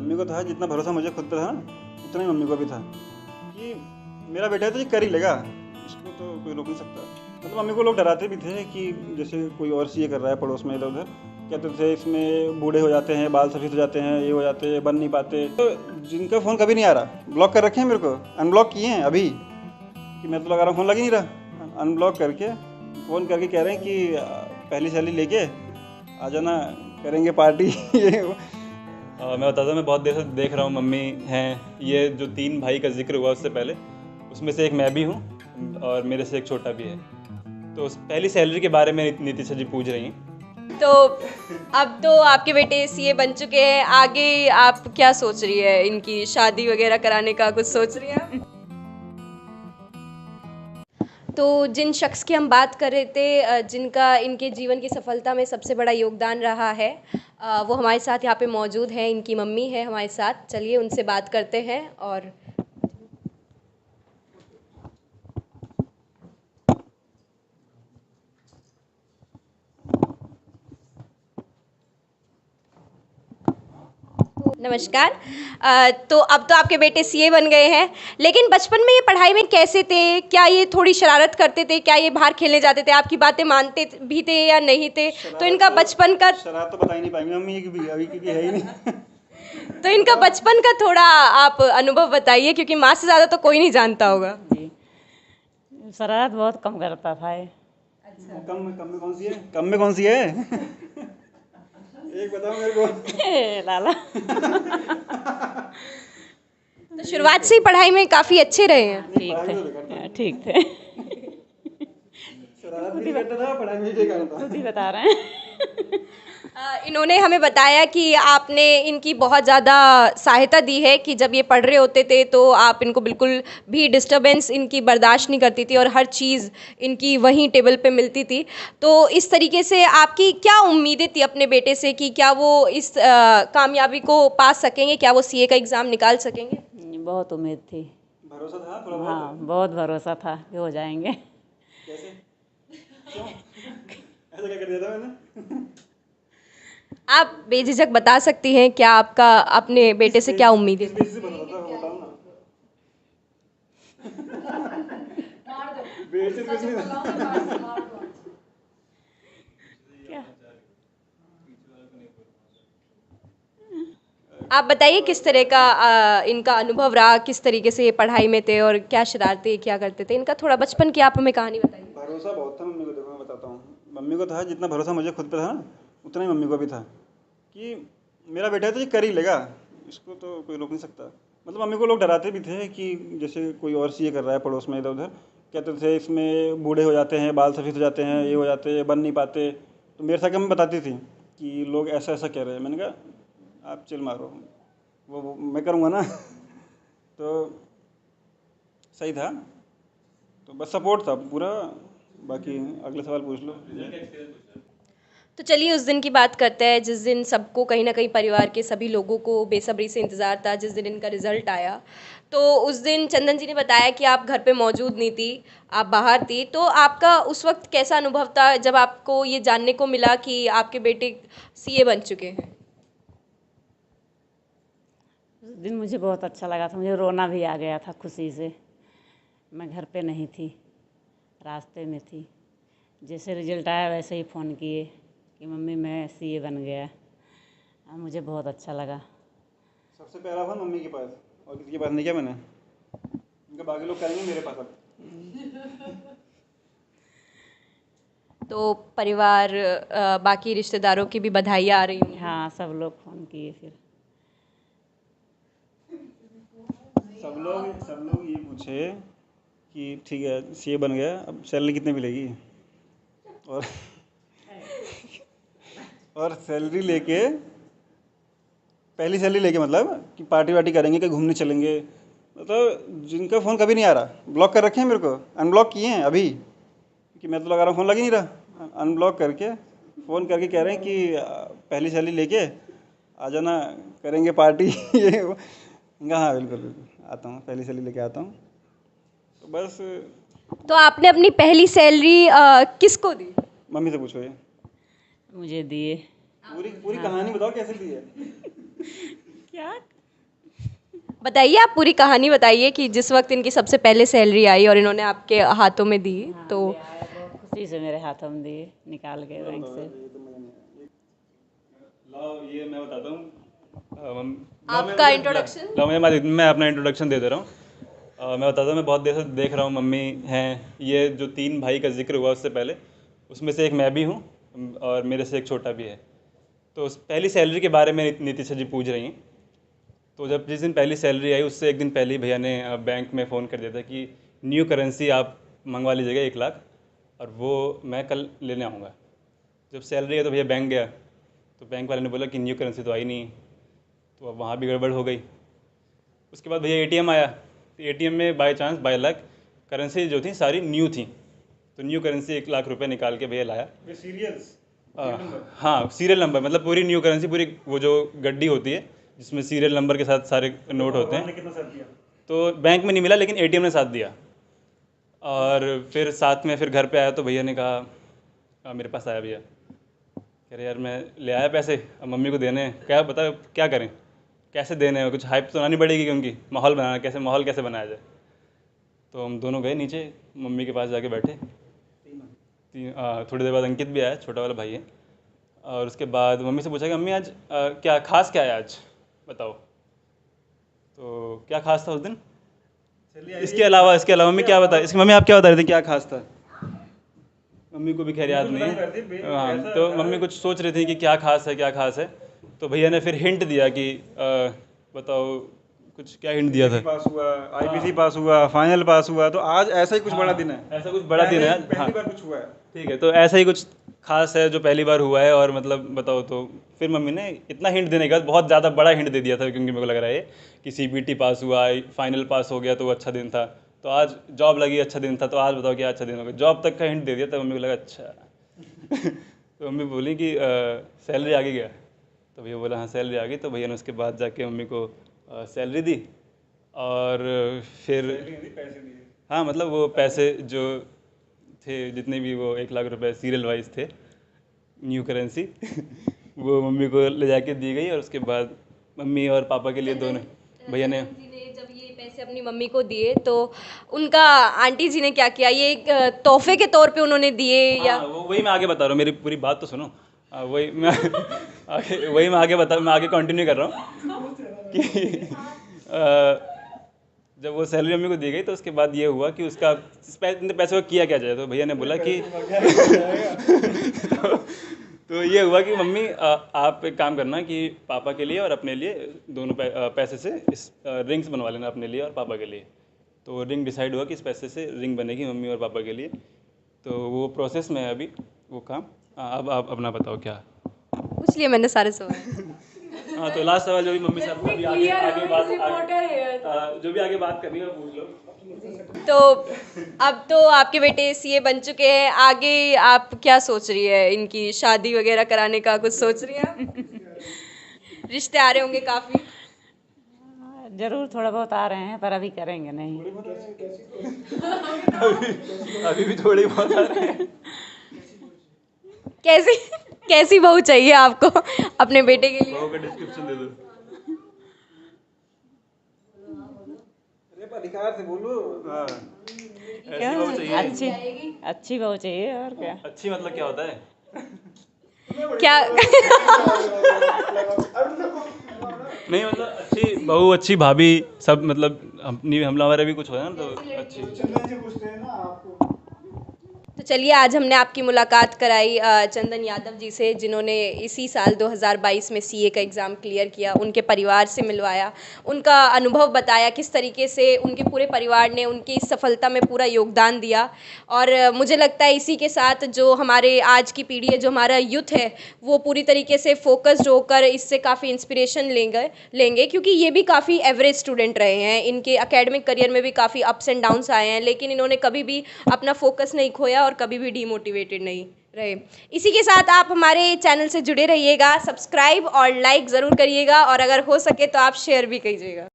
Mummy को था जितना भरोसा मुझे खुद पे था ना, उतना ही मम्मी को भी था कि मेरा बेटा है तो ये कर ही लेगा, इसको तो कोई रोक नहीं सकता। मतलब मम्मी को लोग डराते भी थे कि जैसे कोई और सीए कर रहा है पड़ोस में इधर उधर, कहते थे इसमें बूढ़े हो जाते हैं, बाल सफ़ेद हो जाते हैं, ये हो जाते हैं, बन नहीं पाते। तो जिनका फ़ोन कभी नहीं आ रहा, ब्लॉक कर रखे हैं मेरे को, अनब्लॉक किए हैं अभी कि मैं तो लगा रहा हूँ फ़ोन लग ही नहीं रहा, अनब्लॉक करके फ़ोन करके कह रहे हैं कि पहली सैलरी लेके आ जाना, करेंगे पार्टी ये मैं बताता हूँ, मैं बहुत देर से देख रहा हूँ मम्मी हैं, ये जो 3 भाई का जिक्र हुआ उससे पहले, उसमें से एक मैं भी हूँ और मेरे से एक छोटा भी है। तो उस पहली सैलरी के बारे में नीतिशा जी पूछ रही हैं। तो अब तो आपके बेटे सीए बन चुके हैं, आगे आप क्या सोच रही है? इनकी शादी वगैरह कराने का कुछ सोच रही हैं? तो जिन शख्स की हम बात कर रहे थे, जिनका इनके जीवन की सफलता में सबसे बड़ा योगदान रहा है, वो हमारे साथ यहाँ पे मौजूद हैं। इनकी मम्मी है हमारे साथ, चलिए उनसे बात करते हैं। और नमस्कार। तो अब तो आपके बेटे सीए बन गए हैं, लेकिन बचपन में ये पढ़ाई में कैसे थे? क्या ये थोड़ी शरारत करते थे? क्या ये बाहर खेलने जाते थे? आपकी बातें मानते भी थे या नहीं थे? तो इनका बचपन का शरारत तो बता ही नहीं पाएंगे मम्मी की भी अभी, क्योंकि है ही नहीं। तो इनका बचपन का थोड़ा आप अनुभव बताइए, क्योंकि माँ से ज़्यादा तो कोई नहीं जानता होगा। जी, शरारत बहुत कम करता था ये। कम में कौन सी है? कम में कौन सी है? एक बताओ मेरे को। लाला तो शुरुआत से ही पढ़ाई में काफ़ी अच्छे रहे हैं। ठीक थे। शरारत भी करता था, पढ़ाई भी नहीं करता। खुद ही बता रहे हैं। इन्होंने हमें बताया कि आपने इनकी बहुत ज़्यादा सहायता दी है, कि जब ये पढ़ रहे होते थे तो आप इनको बिल्कुल भी डिस्टरबेंस इनकी बर्दाश्त नहीं करती थी और हर चीज़ इनकी वहीं टेबल पे मिलती थी। तो इस तरीके से आपकी क्या उम्मीदें थी अपने बेटे से कि क्या वो इस कामयाबी को पा सकेंगे, क्या वो सीए का एग्ज़ाम निकाल सकेंगे? बहुत उम्मीद थी। भरोसा था थोड़ा बहुत? हाँ, बहुत भरोसा था कि हो जाएंगे। कैसे? क्यों? ऐसा क्या कर दिया था मैंने? आप बेझिझक बता सकती हैं क्या आपका अपने बेटे से क्या उम्मीदें थी? बेसिस पे बताता था, वो बताओ ना। बेसिस कुछ नहीं था। क्या? आप बताइए किस तरह का इनका अनुभव रहा, किस तरीके से ये पढ़ाई में थे और क्या शरारतें क्या करते थे? इनका थोड़ा बचपन की आप हमें कहानी बताइए। भरोसा बहुत था मम्मी को, देखो मैं बताता हूँ। मम्मी को था जितना भरोसा मुझे खुद पे था ना, उतना ही मम्मी को भी था कि मेरा बेटा है तो ये कर ही लेगा, इसको तो कोई रोक नहीं सकता। मतलब मम्मी को लोग डराते भी थे कि जैसे कोई और सीए कर रहा है पड़ोस में इधर उधर, कहते थे इसमें बूढ़े हो जाते हैं, बाल सफ़ेद हो जाते हैं, ये हो जाते हैं, बन नहीं पाते। तो मेरे साथ मम्मी बताती थी कि लोग ऐसा ऐसा कह रहे हैं। मैंने कहा आप चिल मारो, वो मैं करूँगा ना। तो सही था, तो बस सपोर्ट था पूरा। बाकी अगले सवाल पूछ लो। तो चलिए उस दिन की बात करते हैं जिस दिन सबको कहीं ना कहीं परिवार के सभी लोगों को बेसब्री से इंतज़ार था, जिस दिन इनका रिज़ल्ट आया। तो उस दिन चंदन जी ने बताया कि आप घर पे मौजूद नहीं थी, आप बाहर थी। तो आपका उस वक्त कैसा अनुभव था जब आपको ये जानने को मिला कि आपके बेटे सीए बन चुके हैं? उस दिन मुझे बहुत अच्छा लगा था, मुझे रोना भी आ गया था खुशी से। मैं घर पे नहीं थी, रास्ते में थी। जैसे रिजल्ट आया वैसे ही फ़ोन किए कि मम्मी मैं सीए बन गया। और मुझे बहुत अच्छा लगा। सबसे पहला फोन मम्मी के पास, और किसी के पास नहीं किया मैंने। इनका बाकी लोग करेंगे मेरे पास अब। तो परिवार, बाकी रिश्तेदारों की भी बधाइयाँ आ रही होंगी। हाँ, सब लोग फ़ोन किए फिर। सब लोग ये पूछे कि ठीक है सीए बन गया, अब सैलरी कितनी मिलेगी। और और सैलरी लेके, पहली सैलरी लेके मतलब कि पार्टी वार्टी करेंगे, कहीं घूमने चलेंगे। मतलब जिनका फ़ोन कभी नहीं आ रहा, ब्लॉक कर रखे हैं मेरे को, अनब्लॉक किए हैं अभी कि मैं तो लगा रहा हूँ फ़ोन लग ही नहीं रहा, अनब्लॉक करके फ़ोन करके कह रहे हैं कि पहली सैलरी लेके आ जाना, करेंगे पार्टी। ये हाँ बिल्कुल बिल्कुल आता हूँ, पहली सैलरी लेके आता हूँ। तो बस। तो आपने अपनी पहली सैलरी किसको दी? मम्मी से पूछो ये। मुझे दिए। पूरी कहानी बताओ कैसे दी है। क्या बताइए, आप पूरी कहानी बताइए कि जिस वक्त इनकी सबसे पहले सैलरी आई और इन्होंने आपके हाथों में दी तो ले आए, बहुत खुशी से मेरे हाथों में दिए निकाल के बैंक से। लाओ ये मैं बताता हूँ। आपका इंट्रोडक्शन। लाओ मैं अपना इंट्रोडक्शन दे दे रहा हूँ। मैं बताता हूँ, मैं बहुत देर से देख रहा हूँ मम्मी हैं, ये जो 3 भाई का जिक्र हुआ उससे पहले, उसमें से एक मैं भी हूँ और मेरे से एक छोटा भी है। तो उस पहली सैलरी के बारे में नीतिशा जी पूछ रही हैं। तो जब जिस दिन पहली सैलरी आई उससे एक दिन पहले ही भैया ने बैंक में फ़ोन कर दिया था कि न्यू करेंसी आप मंगवा लीजिएगा 1 लाख, और वो मैं कल लेने आऊँगा। जब सैलरी आई तो भैया बैंक गया, तो बैंक वाले ने बोला कि न्यू करेंसी तो आई नहीं। तो अब वहाँ भी गड़बड़ हो गई। उसके बाद भैया एटीएम आया, तो एटीएम में by chance by luck currency जो थी सारी न्यू थी। तो न्यू करेंसी 1 लाख रुपए निकाल के भैया लाया। सीरियल्स हाँ, सीरियल नंबर, मतलब पूरी न्यू करेंसी, पूरी वो जो गड्डी होती है जिसमें सीरियल नंबर के साथ सारे नोट होते हैं। कितना साथ दिया? तो बैंक में नहीं मिला, लेकिन एटीएम ने साथ दिया। और फिर साथ में फिर घर पे आया तो भैया ने कहा, मेरे पास आया भैया, कह रहे यार मैं ले आया पैसे, अब मम्मी को देने हैं, क्या बता क्या करें, कैसे देने हैं, कुछ हाइप तो लानी पड़ेगी क्योंकि माहौल बनाना, माहौल कैसे बनाया जाए। तो हम दोनों गए नीचे, मम्मी के पास जाके बैठे। थोड़ी देर बाद अंकित भी आया, छोटा वाला भाई है। और उसके बाद मम्मी से पूछा कि मम्मी आज क्या खास क्या है आज, बताओ। तो क्या खास था उस दिन, इसके अलावा मम्मी क्या बता, इसकी मम्मी आप क्या बता रहे थे क्या खास था। मम्मी को भी खैर याद नहीं है। हाँ, तो मम्मी कुछ सोच रही थी कि क्या खास है क्या खास है। तो भैया ने फिर हिंट दिया कि बताओ कुछ, क्या हिंट दिया था। पास हुआ, आईबीसी पास हुआ, फाइनल पास हुआ, तो आज ऐसा ही कुछ बड़ा दिन है। ऐसा कुछ बड़ा दिन है आज। हाँ, पहली बार कुछ हुआ है। ठीक है, तो ऐसा ही कुछ खास है जो पहली बार हुआ है। और मतलब बताओ, तो फिर मम्मी ने इतना हिंट देने के बाद बहुत ज़्यादा बड़ा हिंट दे दिया था, क्योंकि मेरे को लग रहा है कि सीबीटी पास हुआ, फाइनल पास हो गया तो वो अच्छा दिन था। तो आज जॉब लगी, अच्छा दिन था। तो आज बताओ क्या अच्छा दिन होगा, जॉब तक का हिंट दे दिया। तो मम्मी को लगा अच्छा। तो मम्मी बोली कि सैलरी आ गई क्या। तो भैया बोला हाँ सैलरी आ गई। तो भैया ने उसके बाद जाके मम्मी को सैलरी दी। और फिर हाँ, मतलब वो पैसे जो थे जितने भी, वो 1 लाख रुपए सीरियल वाइज थे, न्यू करेंसी, वो मम्मी को ले जाके दी गई। और उसके बाद मम्मी और पापा के लिए दोनों भैया ने जब ये पैसे अपनी मम्मी को दिए तो उनका आंटी जी ने क्या किया, ये एक तोहफे के तौर पे उन्होंने दिए या वही मैं आगे बता रहा हूँ, मेरी पूरी बात तो सुनो। वही मैं आगे कंटिन्यू कर रहा हूँ कि जब वो सैलरी मम्मी को दी गई तो उसके बाद ये हुआ कि उसका इतने पैसे को किया क्या जाए। तो भैया ने बोला कि तो ये हुआ कि मम्मी आप एक काम करना कि पापा के लिए और अपने लिए दोनों पैसे से इस रिंग्स बनवा लेना, अपने लिए और पापा के लिए। तो रिंग डिसाइड हुआ कि इस पैसे से रिंग बनेगी मम्मी और पापा के लिए। तो वो प्रोसेस में है अभी वो काम। अब आप अपना बताओ क्या पूछ लिया मैंने सारे सवाल। हाँ, तो लास्ट सवाल जो भी मम्मी साहब अभी जो भी आगे बात करनी है वो पूछ लो। तो अब तो आपके बेटे सीए बन चुके हैं, आगे आप क्या सोच रही है, इनकी शादी वगैरह कराने का कुछ सोच रही हैं आप? रिश्ते आ रहे होंगे काफ़ी। जरूर थोड़ा बहुत आ रहे हैं, पर अभी करेंगे नहीं। अभी भी थोड़ी बहुत आ रहे हैं। कैसी कैसी बहू चाहिए आपको अपने बेटे के लिए? बहू का डिस्क्रिप्शन दे दो। अधिकार से बोलो। हाँ, क्या ऐसी बहू चाहिए। अच्छी बहू चाहिए, और क्या। अच्छी मतलब क्या होता है। क्या नहीं, मतलब अच्छी बहू, अच्छी भाभी, सब मतलब हमारे भी कुछ हो ना, तो अच्छी। तो चलिए, आज हमने आपकी मुलाकात कराई चंदन यादव जी से, जिन्होंने इसी साल 2022 में सीए का एग्ज़ाम क्लियर किया। उनके परिवार से मिलवाया, उनका अनुभव बताया, किस तरीके से उनके पूरे परिवार ने उनकी इस सफलता में पूरा योगदान दिया। और मुझे लगता है इसी के साथ जो हमारे आज की पीढ़ी है, जो हमारा यूथ है, वो पूरी तरीके से फोकस्ड होकर इससे काफ़ी इंस्पिरेशन लेंगे, क्योंकि ये भी काफ़ी एवरेज स्टूडेंट रहे हैं। इनके एकेडमिक करियर में भी काफ़ी अप्स एंड डाउन्स आए हैं, लेकिन इन्होंने कभी भी अपना फोकस नहीं खोया और कभी भी डीमोटिवेटेड नहीं रहे। इसी के साथ आप हमारे चैनल से जुड़े रहिएगा, सब्सक्राइब और लाइक ज़रूर करिएगा, और अगर हो सके तो आप शेयर भी कीजिएगा।